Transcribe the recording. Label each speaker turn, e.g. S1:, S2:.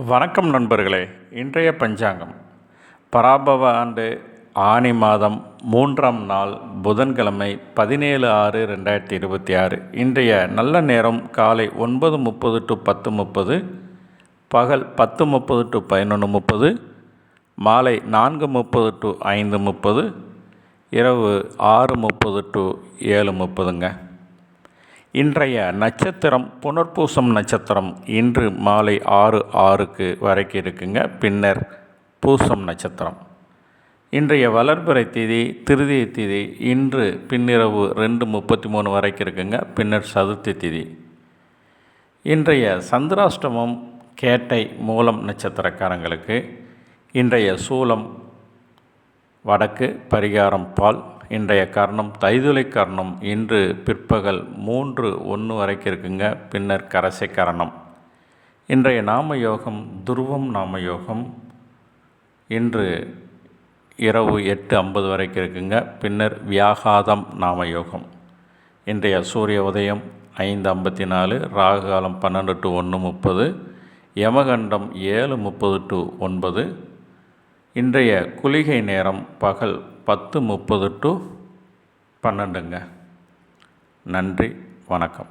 S1: வணக்கம் நண்பர்களே. இன்றைய பஞ்சாங்கம் பராபவ ஆண்டு ஆனி மாதம் 3ஆம் நாள் புதன்கிழமை 17/6/2026. இன்றைய நல்ல நேரம் காலை 9:30 to 10:30, பகல் 10:30 to 11:30, மாலை 4:30 to 5:30, இரவு 6:30 to 7:30ங்க. இன்றைய நட்சத்திரம் புனர்பூசம் நட்சத்திரம். இன்று மாலை 6:06 வரைக்கும் இருக்குங்க. பின்னர் பூசம் நட்சத்திரம். இன்றைய வளர்பிறை திதி திருதியை திதி இன்று பின்னிரவு 2:33 வரைக்கும் இருக்குங்க. பின்னர் சதுர்த்தி திதி. இன்றைய சந்திராஷ்டமம் கேட்டை மூலம் நட்சத்திரக்காரங்களுக்கு. இன்றைய சூலம் வடக்கு, பரிகாரம் பால். இன்றைய கர்ணம் தைதுளை கர்ணம். இன்று பிற்பகல் 3:01 வரைக்கும் இருக்குங்க. பின்னர் கரசை கரணம். இன்றைய நாம யோகம் துருவம் நாம யோகம். இன்று இரவு 8:50 வரைக்கும் இருக்குங்க. பின்னர் வியாகாதம் நாம யோகம். இன்றைய சூரிய உதயம் 5:54, ராகு காலம் 12 to 1:30, யமகண்டம் 7:30 to 9. இன்றைய குளிகை நேரம் பகல் 10:30 to 12ங்க. நன்றி, வணக்கம்.